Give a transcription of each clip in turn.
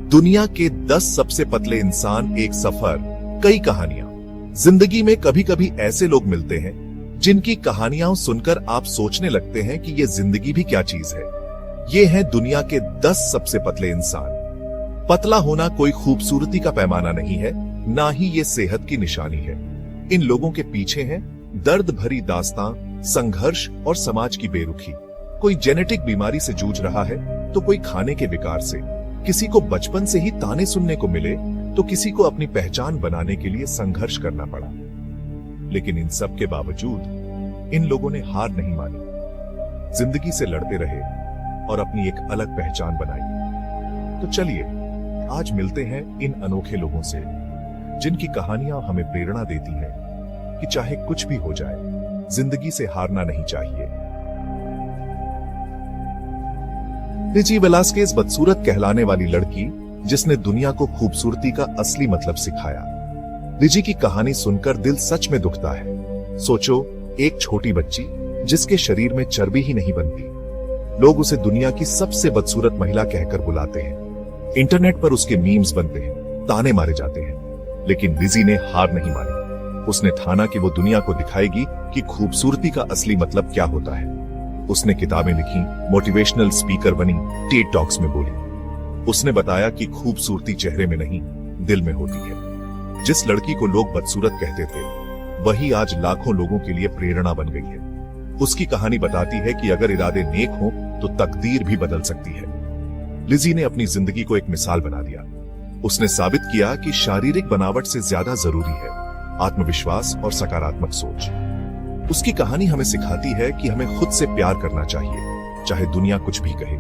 दुनिया के 10 सबसे पतले इंसान, एक सफर, कई कहानियां। जिंदगी में कभी कभी ऐसे लोग मिलते हैं जिनकी कहानियां सुनकर आप सोचने लगते हैं कि ये जिंदगी भी क्या चीज है। ये हैं दुनिया के 10 सबसे पतले इंसान। पतला होना कोई खूबसूरती का पैमाना नहीं है, ना ही ये सेहत की निशानी है। इन लोगों के पीछे हैं दर्द भरी दास्तां, संघर्ष और समाज की बेरुखी। कोई जेनेटिक बीमारी से जूझ रहा है तो कोई खाने के विकार से। किसी को बचपन से ही ताने सुनने को मिले तो किसी को अपनी पहचान बनाने के लिए संघर्ष करना पड़ा। लेकिन इन सब के बावजूद इन लोगों ने हार नहीं मानी, जिंदगी से लड़ते रहे और अपनी एक अलग पहचान बनाई। तो चलिए आज मिलते हैं इन अनोखे लोगों से जिनकी कहानियां हमें प्रेरणा देती हैं कि चाहे कुछ भी हो जाए, जिंदगी से हारना नहीं चाहिए। रिची वेलास्केज बदसूरत कहलाने वाली लड़की जिसने दुनिया को खूबसूरती का असली मतलब सिखाया। रिची की कहानी सुनकर दिल सच में दुखता है। सोचो, एक छोटी बच्ची जिसके शरीर में चर्बी ही नहीं बनती, लोग उसे दुनिया की सबसे बदसूरत महिला कहकर बुलाते हैं। इंटरनेट पर उसके मीम्स बनते हैं, ताने मारे जाते हैं। लेकिन रिची ने हार नहीं मानी। उसने ठाना कि वो दुनिया को दिखाएगी कि खूबसूरती का असली मतलब क्या होता है। उसने किताबें लिखी, मोटिवेशनल स्पीकर बनी, टेड टॉक्स में बोली। उसने बताया कि खूबसूरती चेहरे में नहीं, दिल में होती है। जिस लड़की को लोग बदसूरत कहते थे, वही आज लाखों लोगों के लिए प्रेरणा बन गई है। उसकी कहानी बताती है कि अगर इरादे नेक हों तो तकदीर भी बदल सकती है। लिजी ने अपनी जिंदगी को एक मिसाल बना दिया। उसने साबित किया कि शारीरिक बनावट से ज्यादा जरूरी है आत्मविश्वास और सकारात्मक सोच। उसकी कहानी हमें सिखाती है कि हमें खुद से प्यार करना चाहिए, चाहे दुनिया कुछ भी कहे।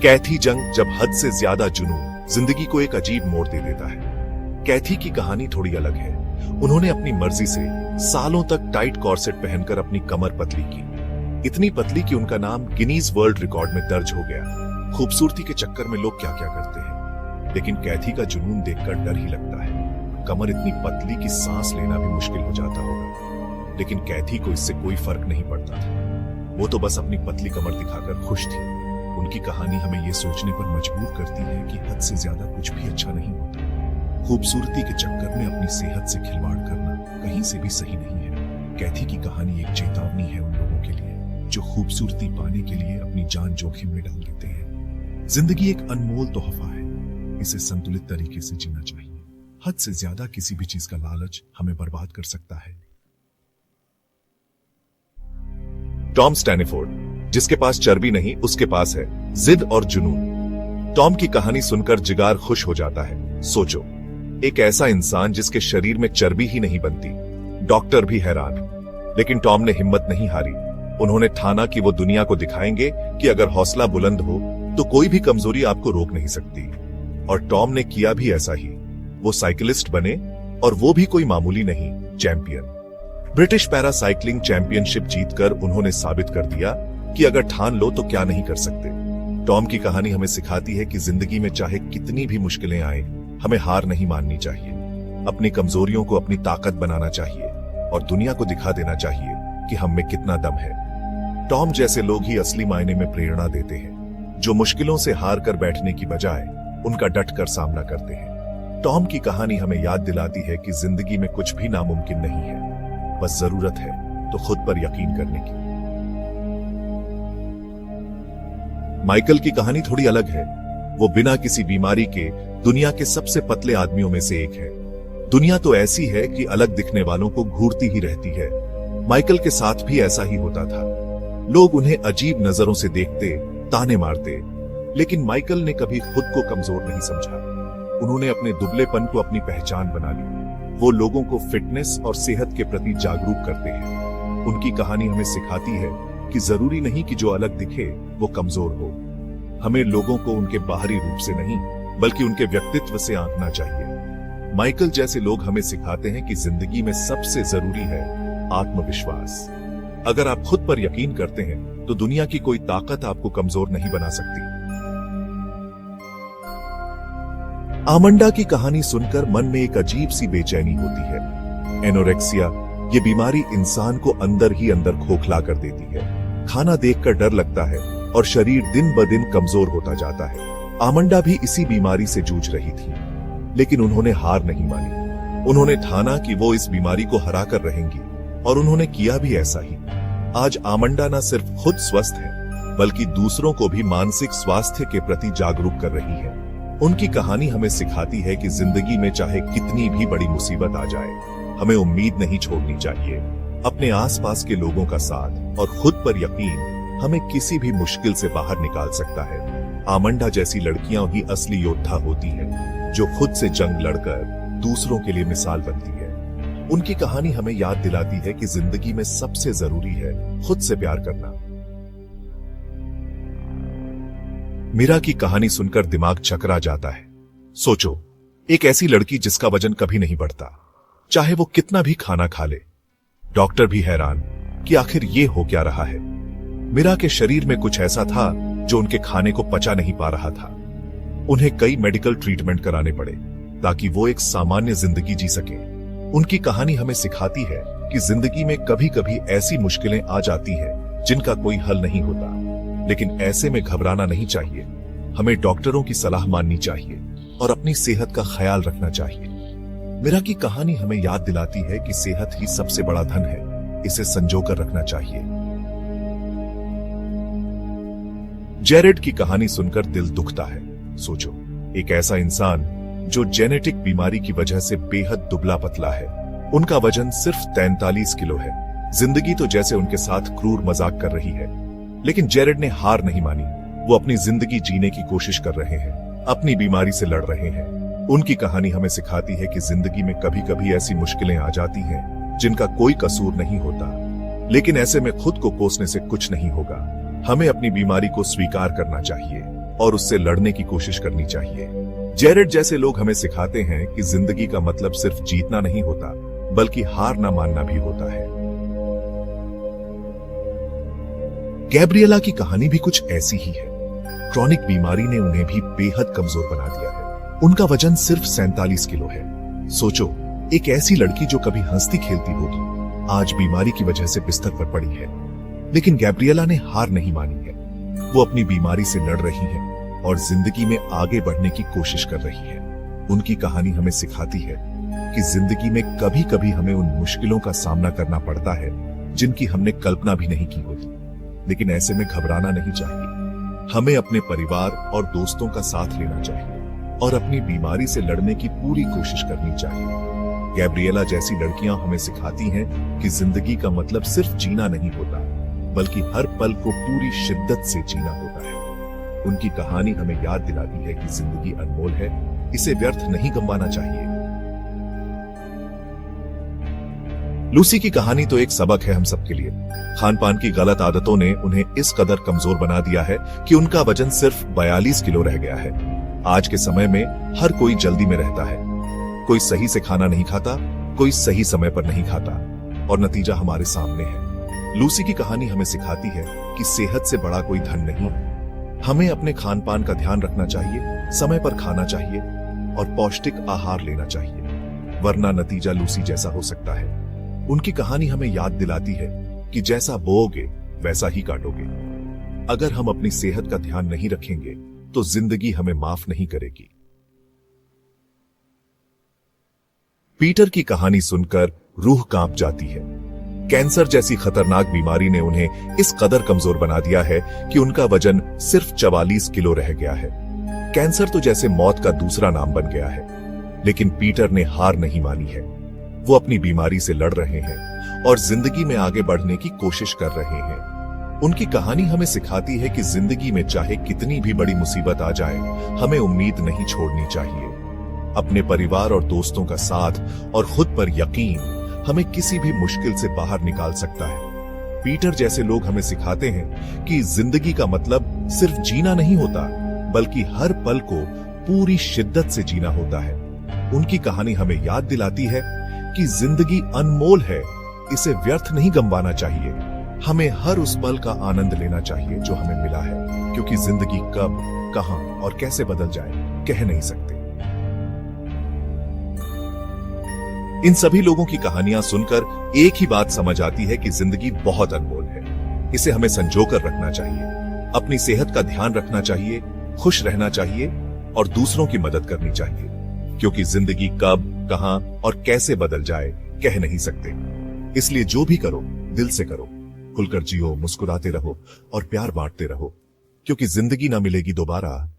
कैथी जंग, जब हद से ज्यादा जुनून जिंदगी को एक अजीब मोड़ दे देता है। कैथी की कहानी थोड़ी अलग है। उन्होंने अपनी मर्जी से सालों तक टाइट कॉर्सेट पहनकर अपनी कमर पतली की, इतनी पतली कि उनका नाम गिनीज वर्ल्ड रिकॉर्ड में दर्ज हो गया। खूबसूरती के चक्कर में लोग क्या क्या करते हैं, लेकिन कैथी का जुनून देखकर डर ही लगता है। कमर इतनी पतली कि सांस लेना भी मुश्किल हो जाता होगा, लेकिन कैथी को इससे कोई फर्क नहीं पड़ता था। वो तो बस अपनी पतली कमर दिखाकर खुश थी। उनकी कहानी हमें ये सोचने पर मजबूर करती है कि हद से ज्यादा कुछ भी अच्छा नहीं होता। खूबसूरती के चक्कर में अपनी सेहत से खिलवाड़ करना कहीं से भी सही नहीं है। कैथी की कहानी एक चेतावनी है उन लोगों के लिए जो खूबसूरती पाने के लिए अपनी जान जोखिम में डाल देते हैं। जिंदगी एक अनमोल तोहफा है, इसे संतुलित तरीके से जीना चाहिए। हद से ज्यादा किसी भी चीज का लालच हमें बर्बाद कर सकता है। टॉम स्टैनिफोर्ड, जिसके पास चर्बी नहीं, उसके पास है जिद और जुनून। टॉम की कहानी सुनकर जिगर खुश हो जाता है। सोचो, एक ऐसा इंसान जिसके शरीर में चर्बी ही नहीं बनती। डॉक्टर भी हैरान, लेकिन टॉम ने हिम्मत नहीं हारी। उन्होंने ठाना कि वो दुनिया को दिखाएंगे कि अगर हौसला बुलंद हो तो कोई भी कमजोरी आपको रोक नहीं सकती। और टॉम ने किया भी ऐसा ही। वो साइकिलिस्ट बने, और वो भी कोई मामूली नहीं, champion. British para cycling championship जीतकर उन्होंने साबित कर दिया कि अगर ठान लो तो क्या नहीं कर सकते। टॉम की कहानी हमें सिखाती है कि जिंदगी में चाहे कितनी भी मुश्किलें आए, हमें हार नहीं माननी चाहिए। अपनी कमजोरियों को अपनी ताकत बनाना चाहिए और दुनिया को दिखा देना चाहिए कि हम में कितना दम है। टॉम जैसे लोग ही असली मायने में प्रेरणा देते हैं, जो मुश्किलों से हार कर बैठने की बजाय उनका डट कर सामना करते हैं। टॉम की कहानी हमें याद दिलाती है कि जिंदगी में कुछ भी नामुमकिन नहीं है, बस जरूरत है तो खुद पर यकीन करने की। माइकल की कहानी थोड़ी अलग है। वो बिना किसी बीमारी के दुनिया के सबसे पतले आदमियों में से एक है। दुनिया तो ऐसी है कि अलग दिखने वालों को घूरती ही रहती है। माइकल के साथ भी ऐसा ही होता था। लोग उन्हें अजीब नजरों से देखते, ताने मारते, लेकिन माइकल ने कभी खुद को कमजोर नहीं समझा। उन्होंने अपने दुबलेपन को अपनी पहचान बना ली। वो लोगों को फिटनेस और सेहत के प्रति जागरूक करते हैं। उनकी कहानी हमें सिखाती है कि जरूरी नहीं कि जो अलग दिखे वो कमजोर हो। हमें लोगों को उनके बाहरी रूप से नहीं, बल्कि उनके व्यक्तित्व से आंकना चाहिए। माइकल जैसे लोग हमें सिखाते हैं कि जिंदगी में सबसे जरूरी है आत्मविश्वास। अगर आप खुद पर यकीन करते हैं तो दुनिया की कोई ताकत आपको कमजोर नहीं बना सकती। आमंडा की कहानी सुनकर मन में एक अजीब सी बेचैनी होती है। एनोरेक्सिया, ये बीमारी इंसान को अंदर ही अंदर खोखला कर देती है। खाना देखकर डर लगता है, और शरीर दिन ब दिन कमजोर होता जाता है। आमंडा भी इसी बीमारी से जूझ रही थी, लेकिन उन्होंने हार नहीं मानी। उन्होंने ठाना कि वो इस बीमारी को हरा कर रहेंगी, और उन्होंने किया भी ऐसा ही। आज आमंडा न सिर्फ खुद स्वस्थ है, बल्कि दूसरों को भी मानसिक स्वास्थ्य के प्रति जागरूक कर रही है। उनकी कहानी हमें सिखाती है कि जिंदगी में चाहे कितनी भी बड़ी मुसीबत आ जाए, हमें उम्मीद नहीं छोड़नी चाहिए। अपने आसपास के लोगों का साथ और खुद पर यकीन हमें किसी भी मुश्किल से बाहर निकाल सकता है। आमंडा जैसी लड़कियां ही असली योद्धा होती हैं, जो खुद से जंग लड़कर दूसरों के लिए मिसाल बनती है। उनकी कहानी हमें याद दिलाती है कि जिंदगी में सबसे जरूरी है खुद से प्यार करना। मीरा की कहानी सुनकर दिमाग चकरा जाता है। सोचो, एक ऐसी लड़की जिसका वजन कभी नहीं बढ़ता, चाहे वो कितना भी खाना खा ले। डॉक्टर भी हैरान कि आखिर ये हो क्या रहा है। मीरा के शरीर में कुछ ऐसा था जो उनके खाने को पचा नहीं पा रहा था। उन्हें कई मेडिकल ट्रीटमेंट कराने पड़े ताकि वो एक सामान्य जिंदगी जी सके। उनकी कहानी हमें सिखाती है कि जिंदगी में कभी कभी ऐसी मुश्किलें आ जाती हैं जिनका कोई हल नहीं होता, लेकिन ऐसे में घबराना नहीं चाहिए। हमें डॉक्टरों की सलाह माननी चाहिए और अपनी सेहत का ख्याल रखना चाहिए। मीरा की कहानी हमें याद दिलाती है कि सेहत ही सबसे बड़ा धन है, इसे संजोकर रखना चाहिए। जेरेड की कहानी सुनकर दिल दुखता है। सोचो, एक ऐसा इंसान जो जेनेटिक बीमारी की वजह से बेहद दुबला पतला है। उनका वजन सिर्फ 43 किलो है। जिंदगी तो जैसे उनके साथ क्रूर मजाक कर रही है, लेकिन जेरेड ने हार नहीं मानी। वो अपनी जिंदगी जीने की कोशिश कर रहे हैं, अपनी बीमारी से लड़ रहे हैं। उनकी कहानी हमें सिखाती है कि जिंदगी में कभी कभी ऐसी मुश्किलें आ जाती हैं जिनका कोई कसूर नहीं होता, लेकिन ऐसे में खुद को कोसने से कुछ नहीं होगा। हमें अपनी बीमारी को स्वीकार करना चाहिए और उससे लड़ने की कोशिश करनी चाहिए। जेरेड जैसे लोग हमें सिखाते हैं कि जिंदगी का मतलब सिर्फ जीतना नहीं होता, बल्कि हार ना मानना भी होता है। गैब्रिएला की कहानी भी कुछ ऐसी ही है। क्रॉनिक बीमारी ने उन्हें भी बेहद कमजोर बना दिया है। उनका वजन सिर्फ 47 किलो है। सोचो, एक ऐसी लड़की जो कभी हंसती खेलती होगी, आज बीमारी की वजह से बिस्तर पर पड़ी है। लेकिन गैब्रिएला ने हार नहीं मानी है। वो अपनी बीमारी से लड़ रही है और जिंदगी में आगे बढ़ने की कोशिश कर रही है। उनकी कहानी हमें सिखाती है कि जिंदगी में कभी कभी हमें उन मुश्किलों का सामना करना पड़ता है जिनकी हमने कल्पना भी नहीं की होती, लेकिन ऐसे में घबराना नहीं चाहिए। हमें अपने परिवार और दोस्तों का साथ लेना चाहिए और अपनी बीमारी से लड़ने की पूरी कोशिश करनी चाहिए। गैब्रिएला जैसी लड़कियां हमें सिखाती हैं कि जिंदगी का मतलब सिर्फ जीना नहीं होता, बल्कि हर पल को पूरी शिद्दत से जीना होता है। उनकी कहानी हमें याद दिलाती है कि जिंदगी अनमोल है, इसे व्यर्थ नहीं गंवाना चाहिए। लूसी की कहानी तो एक सबक है हम सबके लिए। खान पान की गलत आदतों ने उन्हें इस कदर कमजोर बना दिया है कि उनका वजन सिर्फ 42 किलो रह गया है। आज के समय में हर कोई जल्दी में रहता है। कोई सही से खाना नहीं खाता, कोई सही समय पर नहीं खाता, और नतीजा हमारे सामने है। लूसी की कहानी हमें सिखाती है कि सेहत से बड़ा कोई धन नहीं है। हमें अपने खान पान का ध्यान रखना चाहिए, समय पर खाना चाहिए और पौष्टिक आहार लेना चाहिए, वरना नतीजा लूसी जैसा हो सकता है। उनकी कहानी हमें याद दिलाती है कि जैसा बोओगे वैसा ही काटोगे। अगर हम अपनी सेहत का ध्यान नहीं रखेंगे तो जिंदगी हमें माफ नहीं करेगी। पीटर की कहानी सुनकर रूह कांप जाती है। कैंसर जैसी खतरनाक बीमारी ने उन्हें इस कदर कमजोर बना दिया है कि उनका वजन सिर्फ 44 किलो रह गया है। कैंसर तो जैसे मौत का दूसरा नाम बन गया है, लेकिन पीटर ने हार नहीं मानी है। वो अपनी बीमारी से लड़ रहे हैं और जिंदगी में आगे बढ़ने की कोशिश कर रहे हैं। उनकी कहानी हमें सिखाती है कि जिंदगी में चाहे कितनी भी बड़ी मुसीबत आ जाए, हमें उम्मीद नहीं छोड़नी चाहिए। अपने परिवार और दोस्तों का साथ और खुद पर यकीन हमें किसी भी मुश्किल से बाहर निकाल सकता है। पीटर जैसे लोग हमें सिखाते हैं कि जिंदगी का मतलब सिर्फ जीना नहीं होता, बल्कि हर पल को पूरी शिद्दत से जीना होता है। उनकी कहानी हमें याद दिलाती है कि जिंदगी अनमोल है, इसे व्यर्थ नहीं गंवाना चाहिए। हमें हर उस पल का आनंद लेना चाहिए जो हमें मिला है, क्योंकि जिंदगी कब, कहां और कैसे बदल जाए कह नहीं सकते। इन सभी लोगों की कहानियां सुनकर एक ही बात समझ आती है कि जिंदगी बहुत अनमोल है, इसे हमें संजोकर रखना चाहिए। अपनी सेहत का ध्यान रखना चाहिए, खुश रहना चाहिए और दूसरों की मदद करनी चाहिए, क्योंकि जिंदगी कब, कहां और कैसे बदल जाए कह नहीं सकते। इसलिए जो भी करो दिल से करो, खुलकर जियो, मुस्कुराते रहो और प्यार बांटते रहो, क्योंकि जिंदगी ना मिलेगी दोबारा,